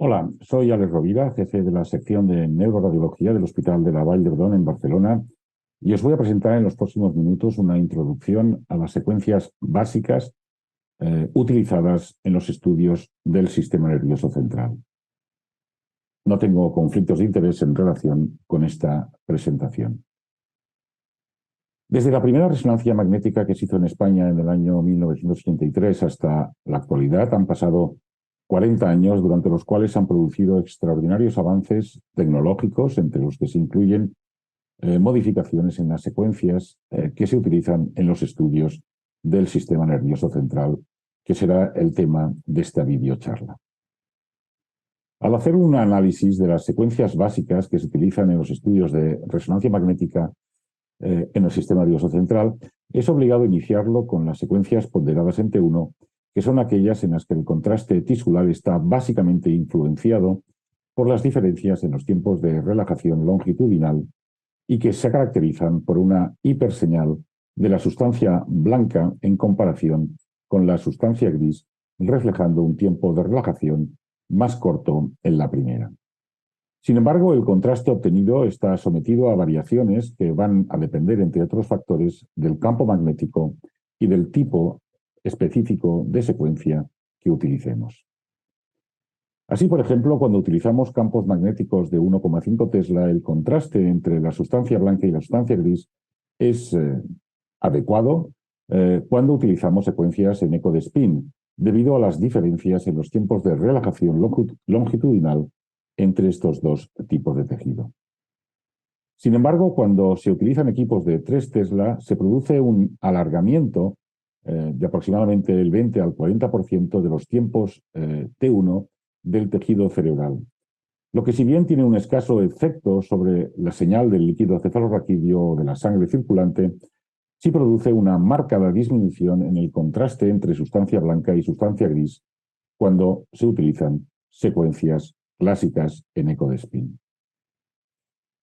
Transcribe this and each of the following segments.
Hola, soy Alex Rovira, jefe de la sección de neuroradiología del Hospital de la Vall d'Hebron en Barcelona, y os voy a presentar en los próximos minutos una introducción a las secuencias básicas utilizadas en los estudios del sistema nervioso central. No tengo conflictos de interés en relación con esta presentación. Desde la primera resonancia magnética que se hizo en España en el año 1983 hasta la actualidad han pasado 40 años, durante los cuales se han producido extraordinarios avances tecnológicos, entre los que se incluyen modificaciones en las secuencias que se utilizan en los estudios del sistema nervioso central, que será el tema de esta videocharla. Al hacer un análisis de las secuencias básicas que se utilizan en los estudios de resonancia magnética en el sistema nervioso central, es obligado iniciarlo con las secuencias ponderadas en T1, que son aquellas en las que el contraste tisular está básicamente influenciado por las diferencias en los tiempos de relajación longitudinal y que se caracterizan por una hiperseñal de la sustancia blanca en comparación con la sustancia gris, reflejando un tiempo de relajación más corto en la primera. Sin embargo, el contraste obtenido está sometido a variaciones que van a depender, entre otros factores, del campo magnético y del tipo específico de secuencia que utilicemos. Así, por ejemplo, cuando utilizamos campos magnéticos de 1,5 Tesla, el contraste entre la sustancia blanca y la sustancia gris es adecuado cuando utilizamos secuencias en eco de spin, debido a las diferencias en los tiempos de relajación longitudinal entre estos dos tipos de tejido. Sin embargo, cuando se utilizan equipos de 3 Tesla, se produce un alargamiento de aproximadamente el 20 al 40% de los tiempos T1 del tejido cerebral, lo que, si bien tiene un escaso efecto sobre la señal del líquido cefalorraquídeo o de la sangre circulante, sí produce una marcada disminución en el contraste entre sustancia blanca y sustancia gris cuando se utilizan secuencias clásicas en eco de spin.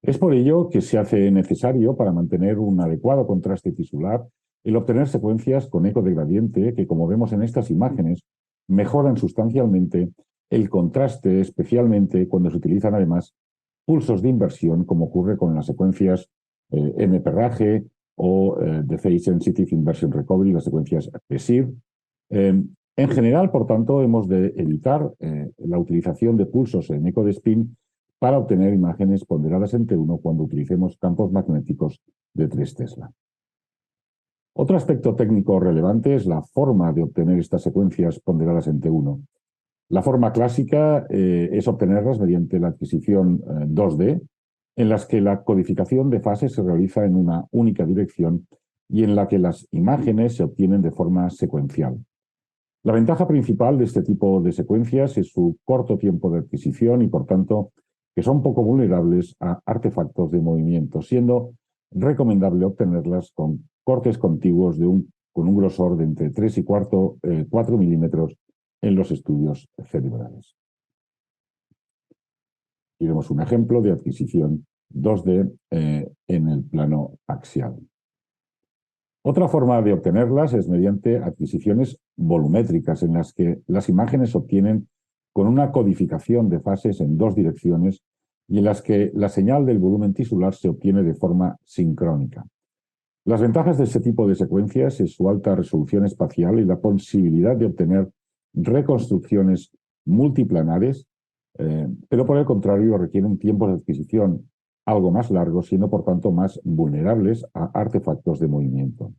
Es por ello que se hace necesario, para mantener un adecuado contraste tisular, el obtener secuencias con eco de gradiente que, como vemos en estas imágenes, mejoran sustancialmente el contraste, especialmente cuando se utilizan además pulsos de inversión, como ocurre con las secuencias MPRAGE o de Phase Sensitive Inversion Recovery, las secuencias PSIR. En general, por tanto, hemos de evitar la utilización de pulsos en eco de spin para obtener imágenes ponderadas en T1 cuando utilicemos campos magnéticos de 3 Tesla. Otro aspecto técnico relevante es la forma de obtener estas secuencias ponderadas en T1. La forma clásica es obtenerlas mediante la adquisición 2D, en las que la codificación de fases se realiza en una única dirección y en la que las imágenes se obtienen de forma secuencial. La ventaja principal de este tipo de secuencias es su corto tiempo de adquisición y, por tanto, que son poco vulnerables a artefactos de movimiento, siendo recomendable obtenerlas con cortes contiguos con un grosor de entre 3 y 4 milímetros en los estudios cerebrales. Y vemos un ejemplo de adquisición 2D en el plano axial. Otra forma de obtenerlas es mediante adquisiciones volumétricas, en las que las imágenes se obtienen con una codificación de fases en dos direcciones y en las que la señal del volumen tisular se obtiene de forma sincrónica. Las ventajas de este tipo de secuencias es su alta resolución espacial y la posibilidad de obtener reconstrucciones multiplanares, pero por el contrario requieren tiempos de adquisición algo más largos, siendo por tanto más vulnerables a artefactos de movimiento.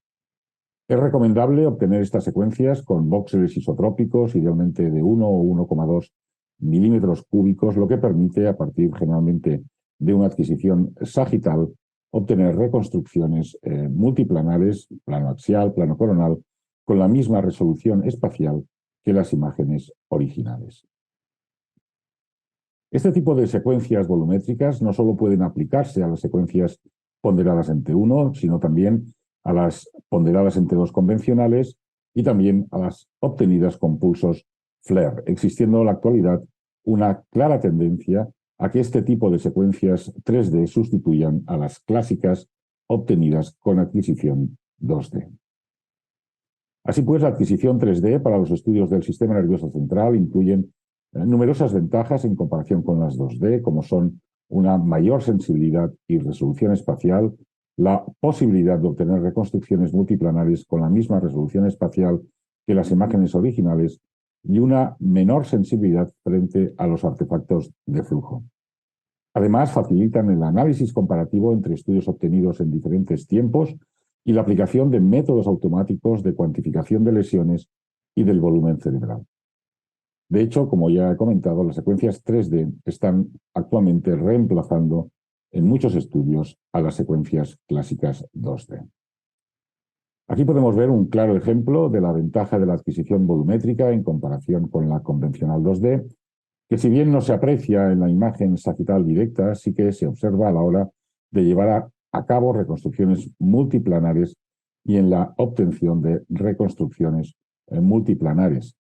Es recomendable obtener estas secuencias con voxeles isotrópicos, idealmente de 1 o 1,2 milímetros cúbicos, lo que permite, a partir generalmente de una adquisición sagital, obtener reconstrucciones multiplanares, plano axial, plano coronal, con la misma resolución espacial que las imágenes originales. Este tipo de secuencias volumétricas no solo pueden aplicarse a las secuencias ponderadas en T1, sino también a las ponderadas en T2 convencionales y también a las obtenidas con pulsos FLAIR, existiendo en la actualidad una clara tendencia a que este tipo de secuencias 3D sustituyan a las clásicas obtenidas con adquisición 2D. Así pues, la adquisición 3D para los estudios del sistema nervioso central incluyen numerosas ventajas en comparación con las 2D, como son una mayor sensibilidad y resolución espacial, la posibilidad de obtener reconstrucciones multiplanares con la misma resolución espacial que las imágenes originales y una menor sensibilidad frente a los artefactos de flujo. Además, facilitan el análisis comparativo entre estudios obtenidos en diferentes tiempos y la aplicación de métodos automáticos de cuantificación de lesiones y del volumen cerebral. De hecho, como ya he comentado, las secuencias 3D están actualmente reemplazando en muchos estudios a las secuencias clásicas 2D. Aquí podemos ver un claro ejemplo de la ventaja de la adquisición volumétrica en comparación con la convencional 2D, que si bien no se aprecia en la imagen sagital directa, sí que se observa a la hora de llevar a cabo reconstrucciones multiplanares y en la obtención de reconstrucciones multiplanares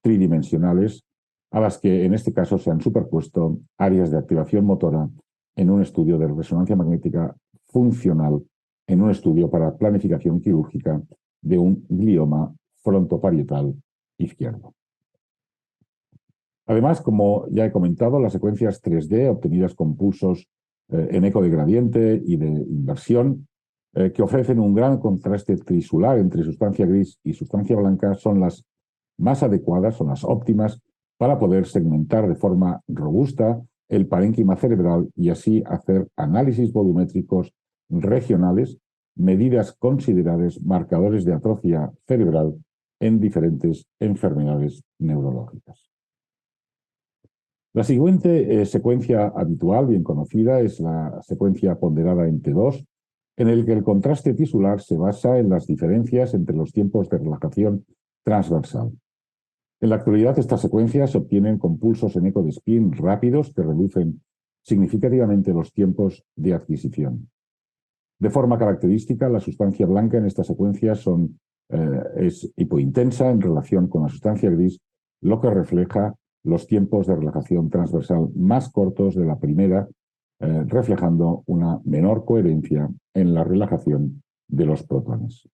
tridimensionales, a las que en este caso se han superpuesto áreas de activación motora en un estudio de resonancia magnética funcional, en un estudio para planificación quirúrgica de un glioma frontoparietal izquierdo. Además, como ya he comentado, las secuencias 3D obtenidas con pulsos en eco de gradiente y de inversión, que ofrecen un gran contraste trisular entre sustancia gris y sustancia blanca, son las más adecuadas, son las óptimas para poder segmentar de forma robusta el parénquima cerebral y así hacer análisis volumétricos regionales, medidas consideradas marcadores de atrofia cerebral en diferentes enfermedades neurológicas. La siguiente secuencia habitual, bien conocida, es la secuencia ponderada en T2, en el que el contraste tisular se basa en las diferencias entre los tiempos de relajación transversal. En la actualidad, estas secuencias se obtienen con pulsos en eco de spin rápidos que reducen significativamente los tiempos de adquisición. De forma característica, la sustancia blanca en estas secuencias es hipointensa en relación con la sustancia gris, lo que refleja los tiempos de relajación transversal más cortos de la primera, reflejando una menor coherencia en la relajación de los protones.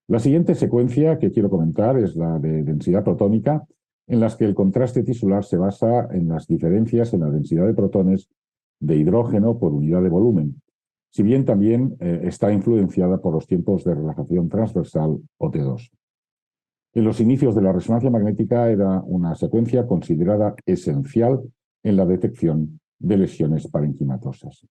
La siguiente secuencia que quiero comentar es la de densidad protónica, en las que el contraste tisular se basa en las diferencias en la densidad de protones de hidrógeno por unidad de volumen, si bien también está influenciada por los tiempos de relajación transversal o T2. En los inicios de la resonancia magnética era una secuencia considerada esencial en la detección de lesiones parenquimatosas.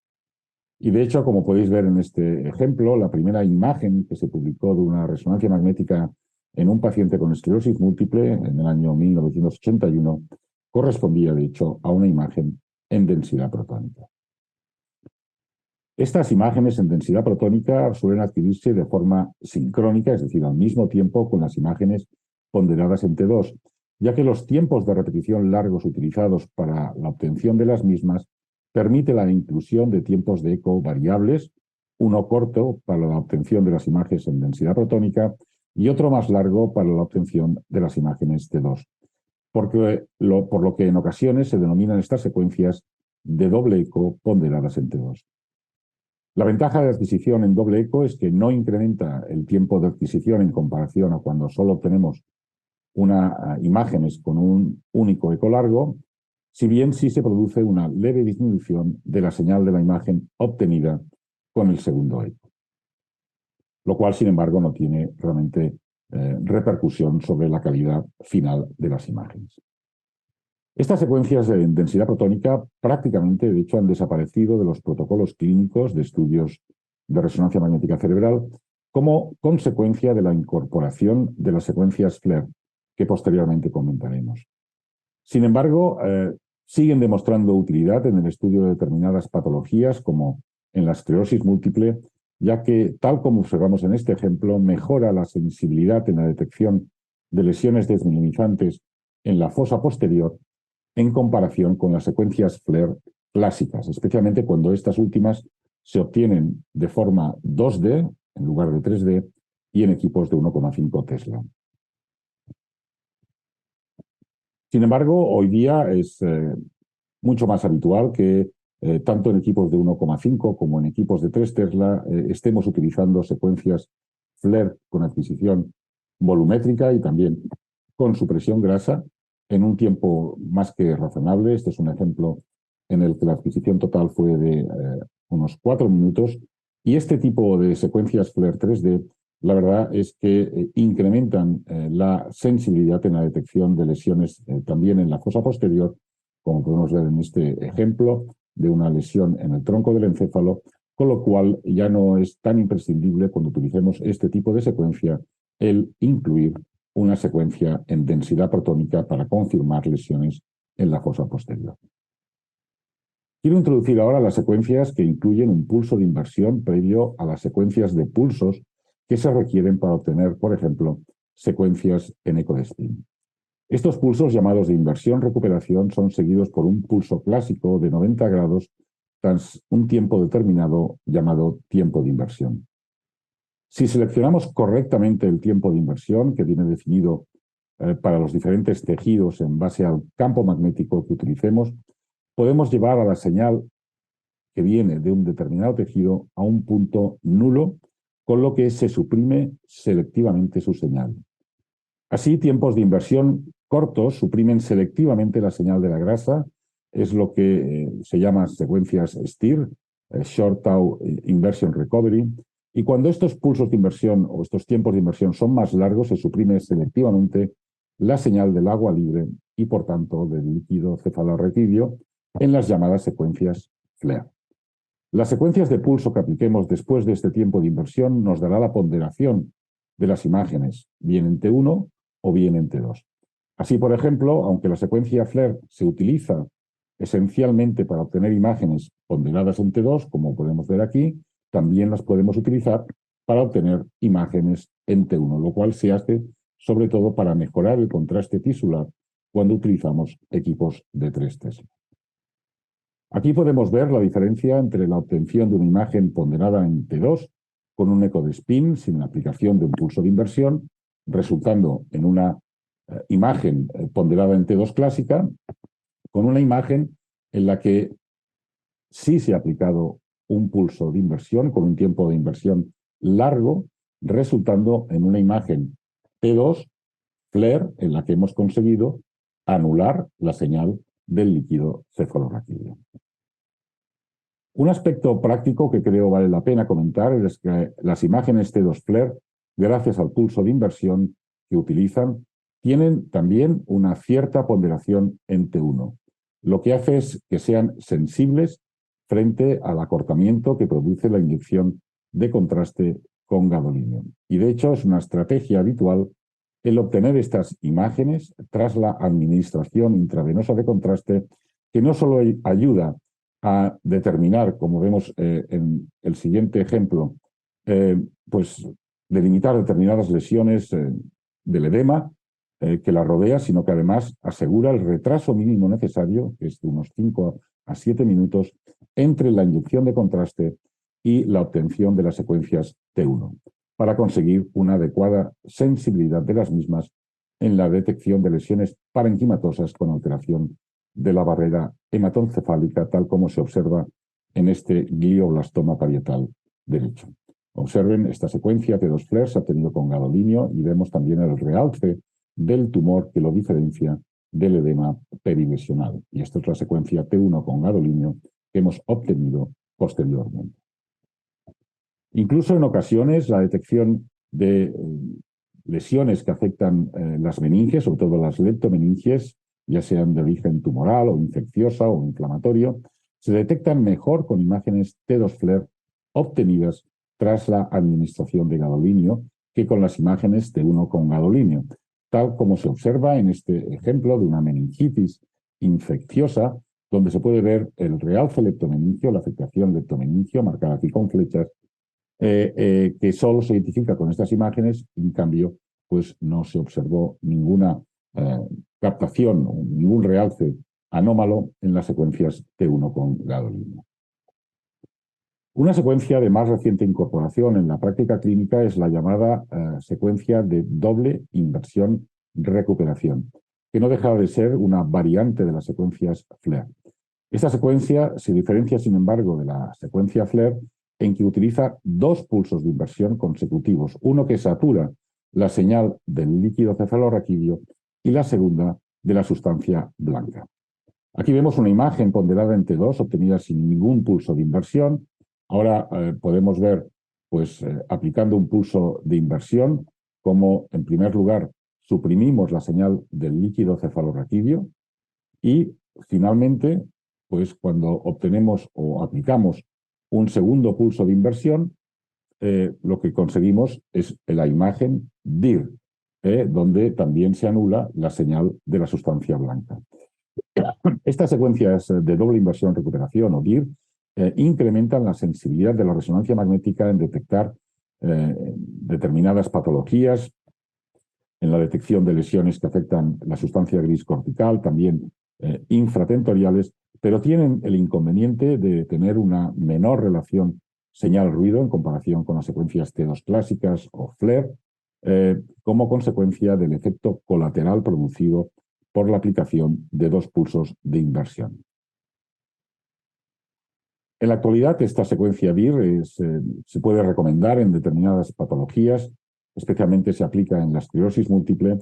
Y de hecho, como podéis ver en este ejemplo, la primera imagen que se publicó de una resonancia magnética en un paciente con esclerosis múltiple en el año 1981 correspondía, de hecho, a una imagen en densidad protónica. Estas imágenes en densidad protónica suelen adquirirse de forma sincrónica, es decir, al mismo tiempo con las imágenes ponderadas en T2, ya que los tiempos de repetición largos utilizados para la obtención de las mismas permite la inclusión de tiempos de eco variables, uno corto para la obtención de las imágenes en densidad protónica y otro más largo para la obtención de las imágenes T2, por lo que en ocasiones se denominan estas secuencias de doble eco ponderadas en T2. La ventaja de adquisición en doble eco es que no incrementa el tiempo de adquisición en comparación a cuando solo obtenemos imágenes con un único eco largo, si bien sí se produce una leve disminución de la señal de la imagen obtenida con el segundo eco, lo cual, sin embargo, no tiene realmente repercusión sobre la calidad final de las imágenes. Estas secuencias de densidad protónica prácticamente, de hecho, han desaparecido de los protocolos clínicos de estudios de resonancia magnética cerebral como consecuencia de la incorporación de las secuencias FLAIR, que posteriormente comentaremos. Sin embargo, siguen demostrando utilidad en el estudio de determinadas patologías, como en la esclerosis múltiple, ya que, tal como observamos en este ejemplo, mejora la sensibilidad en la detección de lesiones desminimizantes en la fosa posterior en comparación con las secuencias FLAIR clásicas, especialmente cuando estas últimas se obtienen de forma 2D en lugar de 3D y en equipos de 1,5 Tesla. Sin embargo, hoy día es mucho más habitual que tanto en equipos de 1,5 como en equipos de 3 Tesla estemos utilizando secuencias FLAIR con adquisición volumétrica y también con supresión grasa en un tiempo más que razonable. Este es un ejemplo en el que la adquisición total fue de unos 4 minutos. Y este tipo de secuencias FLAIR 3D, la verdad es que incrementan la sensibilidad en la detección de lesiones también en la fosa posterior, como podemos ver en este ejemplo de una lesión en el tronco del encéfalo, con lo cual ya no es tan imprescindible cuando utilicemos este tipo de secuencia el incluir una secuencia en densidad protónica para confirmar lesiones en la fosa posterior. Quiero introducir ahora las secuencias que incluyen un pulso de inversión previo a las secuencias de pulsos que se requieren para obtener, por ejemplo, secuencias en eco de spin. Estos pulsos llamados de inversión-recuperación son seguidos por un pulso clásico de 90 grados tras un tiempo determinado llamado tiempo de inversión. Si seleccionamos correctamente el tiempo de inversión, que viene definido para los diferentes tejidos en base al campo magnético que utilicemos, podemos llevar a la señal que viene de un determinado tejido a un punto nulo, con lo que se suprime selectivamente su señal. Así, tiempos de inversión cortos suprimen selectivamente la señal de la grasa, es lo que se llama secuencias STIR, Short Tau Inversion Recovery, y cuando estos pulsos de inversión o estos tiempos de inversión son más largos, se suprime selectivamente la señal del agua libre y, por tanto, del líquido cefalorraquídeo en las llamadas secuencias FLAIR. Las secuencias de pulso que apliquemos después de este tiempo de inversión nos dará la ponderación de las imágenes, bien en T1 o bien en T2. Así, por ejemplo, aunque la secuencia FLAIR se utiliza esencialmente para obtener imágenes ponderadas en T2, como podemos ver aquí, también las podemos utilizar para obtener imágenes en T1, lo cual se hace sobre todo para mejorar el contraste tisular cuando utilizamos equipos de 3 Tesla. Aquí podemos ver la diferencia entre la obtención de una imagen ponderada en T2 con un eco de spin sin la aplicación de un pulso de inversión, resultando en una imagen ponderada en T2 clásica, con una imagen en la que sí se ha aplicado un pulso de inversión con un tiempo de inversión largo, resultando en una imagen T2 FLAIR en la que hemos conseguido anular la señal del líquido cefalorraquídeo. Un aspecto práctico que creo vale la pena comentar es que las imágenes T2 FLAIR, gracias al pulso de inversión que utilizan, tienen también una cierta ponderación en T1, lo que hace es que sean sensibles frente al acortamiento que produce la inyección de contraste con gadolínio. Y de hecho es una estrategia habitual el obtener estas imágenes tras la administración intravenosa de contraste, que no solo ayuda a determinar, como vemos en el siguiente ejemplo, pues delimitar determinadas lesiones del edema que la rodea, sino que además asegura el retraso mínimo necesario, que es de unos 5 a 7 minutos, entre la inyección de contraste y la obtención de las secuencias T1, para conseguir una adecuada sensibilidad de las mismas en la detección de lesiones parenquimatosas con alteración de la barrera hematoencefálica, tal como se observa en este glioblastoma parietal derecho. Observen esta secuencia T2 FLAIR se ha obtenido con gadolínio y vemos también el realce del tumor que lo diferencia del edema perilesional. Y esta es la secuencia T1 con gadolínio que hemos obtenido posteriormente. Incluso en ocasiones la detección de lesiones que afectan las meninges, sobre todo las leptomeninges, ya sean de origen tumoral o infecciosa o inflamatorio, se detectan mejor con imágenes T2 FLAIR obtenidas tras la administración de gadolínio que con las imágenes T1 con gadolínio, tal como se observa en este ejemplo de una meningitis infecciosa, donde se puede ver el realce leptomeningio, la afectación leptomeningio, marcada aquí con flechas, que solo se identifica con estas imágenes, en cambio, pues no se observó ninguna captación, ningún realce anómalo en las secuencias T1 con gadolínio. Una secuencia de más reciente incorporación en la práctica clínica es la llamada secuencia de doble inversión-recuperación, que no deja de ser una variante de las secuencias FLAIR. Esta secuencia se diferencia, sin embargo, de la secuencia FLAIR en que utiliza 2 pulsos de inversión consecutivos, uno que satura la señal del líquido cefalorraquídeo y la segunda de la sustancia blanca. Aquí vemos una imagen ponderada en T2 obtenida sin ningún pulso de inversión. Ahora podemos ver, pues, aplicando un pulso de inversión, cómo, en primer lugar, suprimimos la señal del líquido cefalorraquídeo y, finalmente, pues, cuando obtenemos o aplicamos un segundo pulso de inversión, lo que conseguimos es la imagen DIR, donde también se anula la señal de la sustancia blanca. Estas secuencias de doble inversión-recuperación o DIR incrementan la sensibilidad de la resonancia magnética en detectar determinadas patologías, en la detección de lesiones que afectan la sustancia gris cortical, también infratentoriales, pero tienen el inconveniente de tener una menor relación señal-ruido en comparación con las secuencias T2 clásicas o FLAIR, como consecuencia del efecto colateral producido por la aplicación de dos pulsos de inversión. En la actualidad, esta secuencia DIR se puede recomendar en determinadas patologías, especialmente se aplica en la esclerosis múltiple,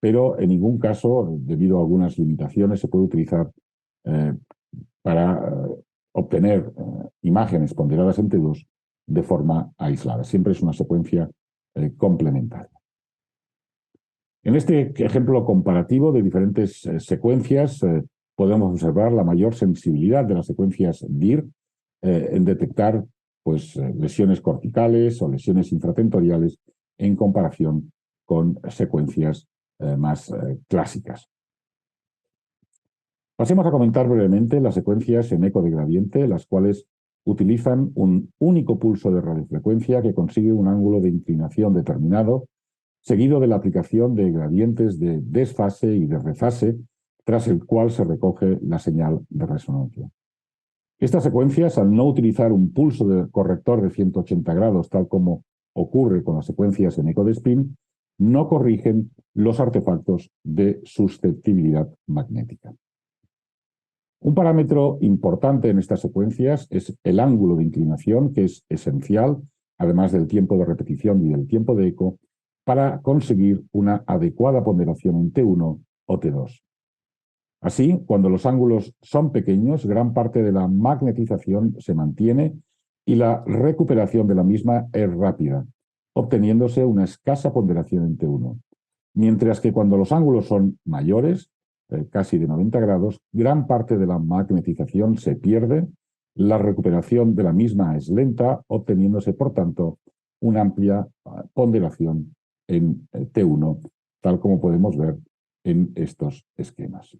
pero en ningún caso, debido a algunas limitaciones, se puede utilizar para obtener imágenes ponderadas en T2 de forma aislada. Siempre es una secuencia complementaria. En este ejemplo comparativo de diferentes secuencias, podemos observar la mayor sensibilidad de las secuencias DIR en detectar, pues, lesiones corticales o lesiones infratentoriales en comparación con secuencias más clásicas. Pasemos a comentar brevemente las secuencias en eco de gradiente, las cuales utilizan un único pulso de radiofrecuencia que consigue un ángulo de inclinación determinado, seguido de la aplicación de gradientes de desfase y de refase, tras el cual se recoge la señal de resonancia. Estas secuencias, al no utilizar un pulso de corrector de 180 grados, tal como ocurre con las secuencias en eco de spin, no corrigen los artefactos de susceptibilidad magnética. Un parámetro importante en estas secuencias es el ángulo de inclinación, que es esencial, además del tiempo de repetición y del tiempo de eco, para conseguir una adecuada ponderación en T1 o T2. Así, cuando los ángulos son pequeños, gran parte de la magnetización se mantiene y la recuperación de la misma es rápida, obteniéndose una escasa ponderación en T1. Mientras que cuando los ángulos son mayores, casi de 90 grados, gran parte de la magnetización se pierde, la recuperación de la misma es lenta, obteniéndose, por tanto, una amplia ponderación en T1, tal como podemos ver en estos esquemas.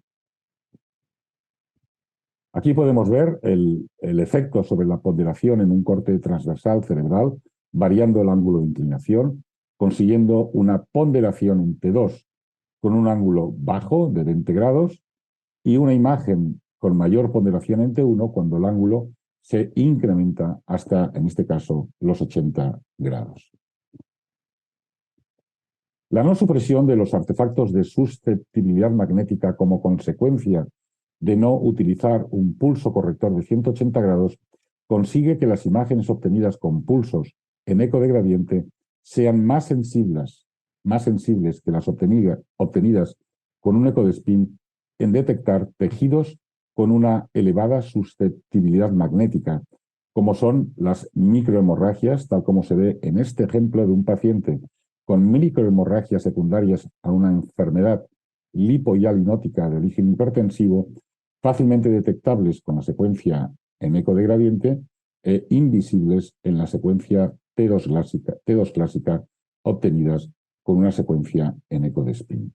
Aquí podemos ver el efecto sobre la ponderación en un corte transversal cerebral, variando el ángulo de inclinación, consiguiendo una ponderación en T2 con un ángulo bajo de 20 grados y una imagen con mayor ponderación en T1 cuando el ángulo se incrementa hasta, en este caso, los 80 grados. La no supresión de los artefactos de susceptibilidad magnética como consecuencia de no utilizar un pulso corrector de 180 grados consigue que las imágenes obtenidas con pulsos en eco de gradiente sean más sensibles que las obtenidas con un eco de spin en detectar tejidos con una elevada susceptibilidad magnética, como son las microhemorragias, tal como se ve en este ejemplo de un paciente con microhemorragias secundarias a una enfermedad lipohialinótica de origen hipertensivo, fácilmente detectables con la secuencia en eco de gradiente e invisibles en la secuencia T2 clásica obtenidas con una secuencia en eco de spin.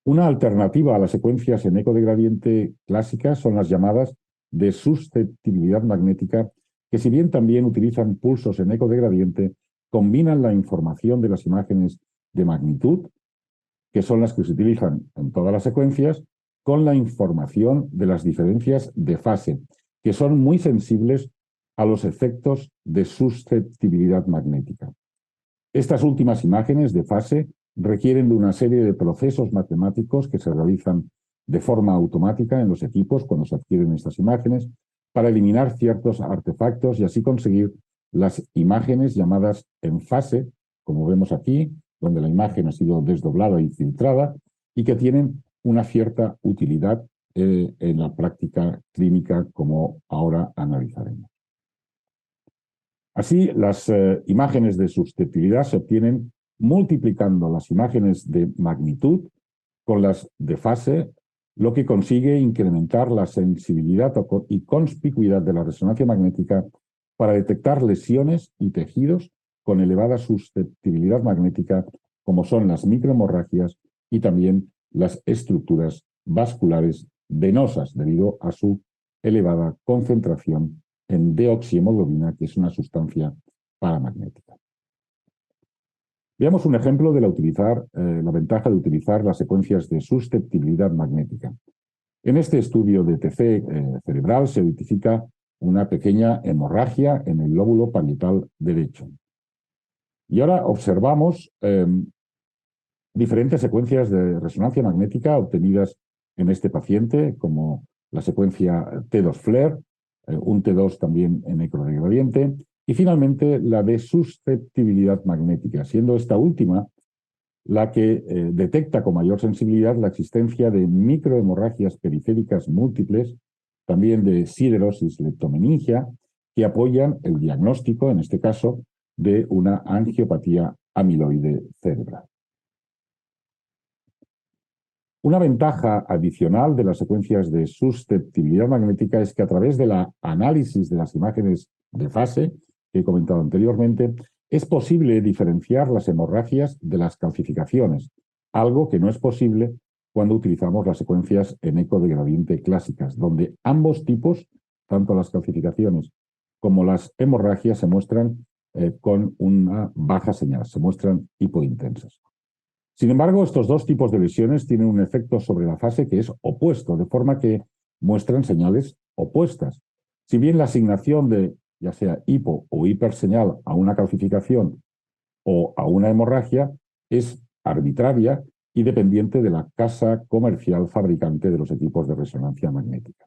Una alternativa a las secuencias en eco de gradiente clásicas son las llamadas de susceptibilidad magnética, que si bien también utilizan pulsos en eco de gradiente, combinan la información de las imágenes de magnitud, que son las que se utilizan en todas las secuencias, con la información de las diferencias de fase, que son muy sensibles a los efectos de susceptibilidad magnética. Estas últimas imágenes de fase requieren de una serie de procesos matemáticos que se realizan de forma automática en los equipos cuando se adquieren estas imágenes para eliminar ciertos artefactos y así conseguir las imágenes llamadas en fase, como vemos aquí, donde la imagen ha sido desdoblada y filtrada y que tienen una cierta utilidad en la práctica clínica, como ahora analizaremos. Así, las imágenes de susceptibilidad se obtienen multiplicando las imágenes de magnitud con las de fase, lo que consigue incrementar la sensibilidad y conspicuidad de la resonancia magnética para detectar lesiones y tejidos con elevada susceptibilidad magnética, como son las microhemorragias y también las estructuras vasculares venosas, debido a su elevada concentración en deoxihemoglobina, que es una sustancia paramagnética. Veamos un ejemplo de la ventaja de utilizar las secuencias de susceptibilidad magnética. En este estudio de TC cerebral se identifica una pequeña hemorragia en el lóbulo parietal derecho. Y ahora observamos diferentes secuencias de resonancia magnética obtenidas en este paciente, como la secuencia T2 FLAIR, un T2 también en ecoregradiente, y finalmente la de susceptibilidad magnética, siendo esta última la que detecta con mayor sensibilidad la existencia de microhemorragias periféricas múltiples, también de siderosis leptomeningia, que apoyan el diagnóstico, en este caso, de una angiopatía amiloide cerebral. Una ventaja adicional de las secuencias de susceptibilidad magnética es que a través del análisis de las imágenes de fase, que he comentado anteriormente, es posible diferenciar las hemorragias de las calcificaciones, algo que no es posible cuando utilizamos las secuencias en eco de gradiente clásicas, donde ambos tipos, tanto las calcificaciones como las hemorragias, se muestran con una baja señal, se muestran hipointensas. Sin embargo, estos dos tipos de lesiones tienen un efecto sobre la fase que es opuesto, de forma que muestran señales opuestas. Si bien la asignación de ya sea hipo o hiperseñal a una calcificación o a una hemorragia es arbitraria y dependiente de la casa comercial fabricante de los equipos de resonancia magnética.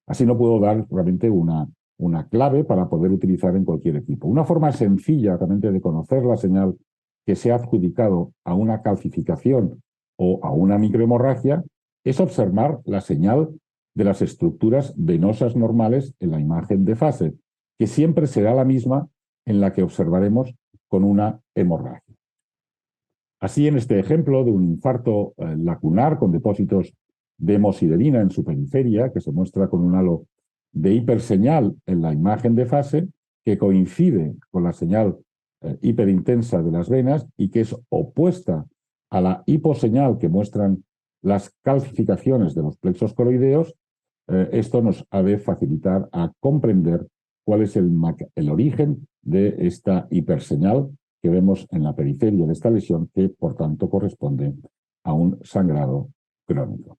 Así no puedo dar realmente una clave para poder utilizar en cualquier equipo. Una forma sencilla realmente de conocer la señal que se ha adjudicado a una calcificación o a una microhemorragia es observar la señal de las estructuras venosas normales en la imagen de fase, que siempre será la misma en la que observaremos con una hemorragia. Así, en este ejemplo de un infarto lacunar con depósitos de hemosiderina en su periferia, que se muestra con un halo de hiperseñal en la imagen de fase, que coincide con la señal hiperintensa de las venas y que es opuesta a la hiposeñal que muestran las calcificaciones de los plexos coroideos, esto nos ha de facilitar a comprender cuál es el origen de esta hiperseñal que vemos en la periferia de esta lesión, que por tanto corresponde a un sangrado crónico.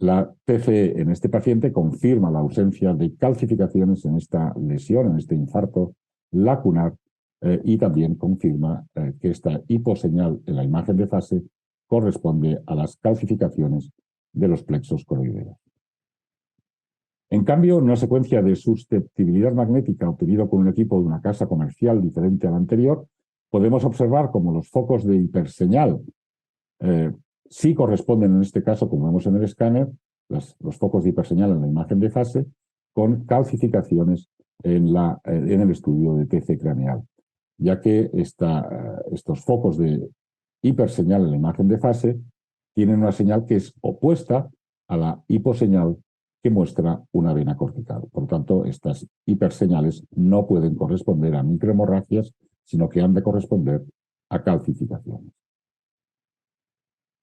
La TCE en este paciente confirma la ausencia de calcificaciones en esta lesión, en este infarto lacunar, y también confirma que esta hiposeñal en la imagen de fase corresponde a las calcificaciones de los plexos coroideos. En cambio, en una secuencia de susceptibilidad magnética obtenido con un equipo de una casa comercial diferente al anterior, podemos observar cómo los focos de hiperseñal sí corresponden en este caso, como vemos en el escáner, los focos de hiperseñal en la imagen de fase, con calcificaciones en el estudio de TC craneal, ya que estos focos de hiperseñal en la imagen de fase tienen una señal que es opuesta a la hiposeñal que muestra una vena cortical. Por tanto, estas hiperseñales no pueden corresponder a microhemorragias, sino que han de corresponder a calcificaciones.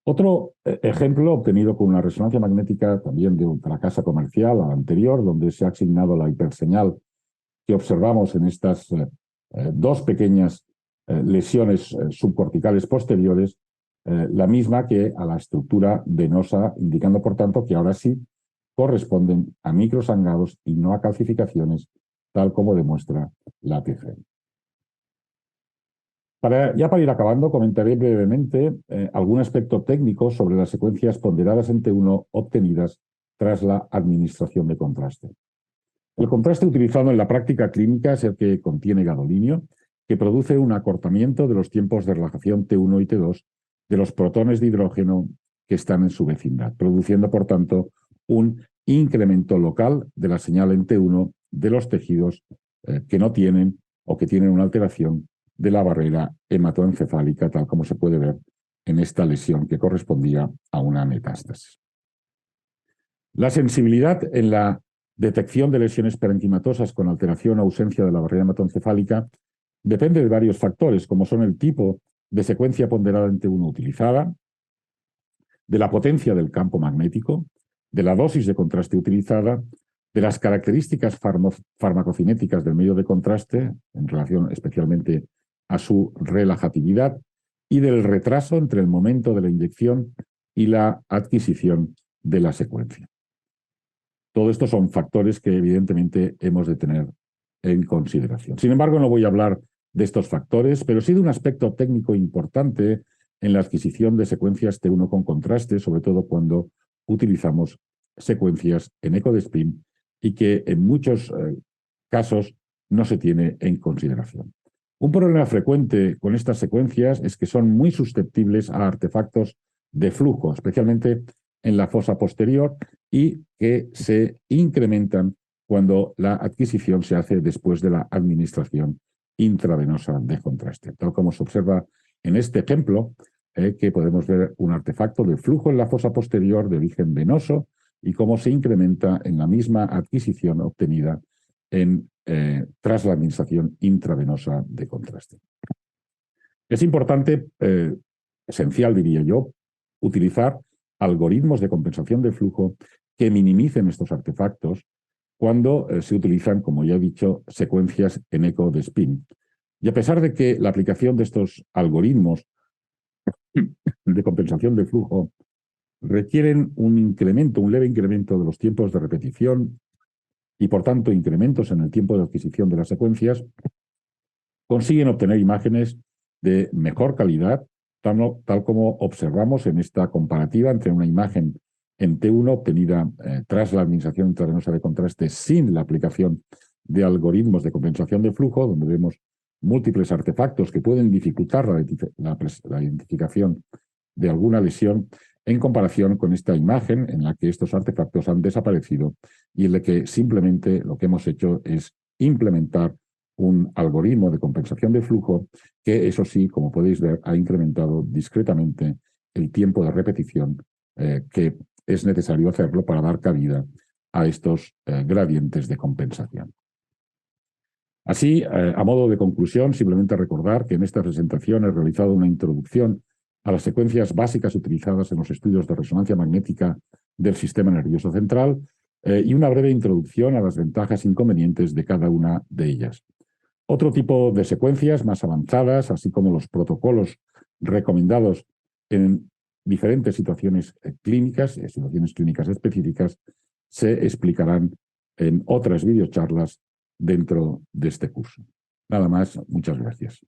Otro ejemplo obtenido con una resonancia magnética también de otra casa comercial, a la anterior, donde se ha asignado la hiperseñal que observamos en estas dos pequeñas lesiones subcorticales posteriores, la misma que a la estructura venosa, indicando por tanto que ahora sí corresponden a microsangrados y no a calcificaciones, tal como demuestra la TG. Para ir acabando, comentaré brevemente algún aspecto técnico sobre las secuencias ponderadas en T1 obtenidas tras la administración de contraste. El contraste utilizado en la práctica clínica es el que contiene gadolinio que produce un acortamiento de los tiempos de relajación T1 y T2 de los protones de hidrógeno que están en su vecindad, produciendo, por tanto, un incremento local de la señal en T1 de los tejidos que no tienen o que tienen una alteración de la barrera hematoencefálica, tal como se puede ver en esta lesión que correspondía a una metástasis. La sensibilidad en la detección de lesiones parenquimatosas con alteración o ausencia de la barrera hematoencefálica depende de varios factores, como son el tipo de secuencia ponderada en T1 utilizada, de la potencia del campo magnético, de la dosis de contraste utilizada, de las características farmacocinéticas del medio de contraste, en relación especialmente a su relajatividad, y del retraso entre el momento de la inyección y la adquisición de la secuencia. Todo esto son factores que evidentemente hemos de tener en consideración. Sin embargo, no voy a hablar de estos factores, pero sí de un aspecto técnico importante en la adquisición de secuencias T1 con contraste, sobre todo cuando utilizamos secuencias en eco de spin y que en muchos casos no se tiene en consideración. Un problema frecuente con estas secuencias es que son muy susceptibles a artefactos de flujo, especialmente en la fosa posterior, y que se incrementan cuando la adquisición se hace después de la administración intravenosa de contraste. Tal como se observa en este ejemplo, que podemos ver un artefacto de flujo en la fosa posterior de origen venoso y cómo se incrementa en la misma adquisición obtenida tras la administración intravenosa de contraste. Es importante, esencial diría yo, utilizar algoritmos de compensación de flujo que minimicen estos artefactos cuando se utilizan, como ya he dicho, secuencias en eco de spin. Y a pesar de que la aplicación de estos algoritmos de compensación de flujo requieren un leve incremento de los tiempos de repetición y, por tanto, incrementos en el tiempo de adquisición de las secuencias, consiguen obtener imágenes de mejor calidad, tal como observamos en esta comparativa entre una imagen en T1 obtenida tras la administración intravenosa de contraste sin la aplicación de algoritmos de compensación de flujo, donde vemos múltiples artefactos que pueden dificultar la identificación de alguna lesión, en comparación con esta imagen en la que estos artefactos han desaparecido y en la que simplemente lo que hemos hecho es implementar un algoritmo de compensación de flujo que, eso sí, como podéis ver, ha incrementado discretamente el tiempo de repetición que es necesario hacerlo para dar cabida a estos gradientes de compensación. Así, a modo de conclusión, simplemente recordar que en esta presentación he realizado una introducción a las secuencias básicas utilizadas en los estudios de resonancia magnética del sistema nervioso central y una breve introducción a las ventajas e inconvenientes de cada una de ellas. Otro tipo de secuencias más avanzadas, así como los protocolos recomendados en diferentes situaciones clínicas específicas, se explicarán en otras videocharlas dentro de este curso. Nada más, muchas gracias.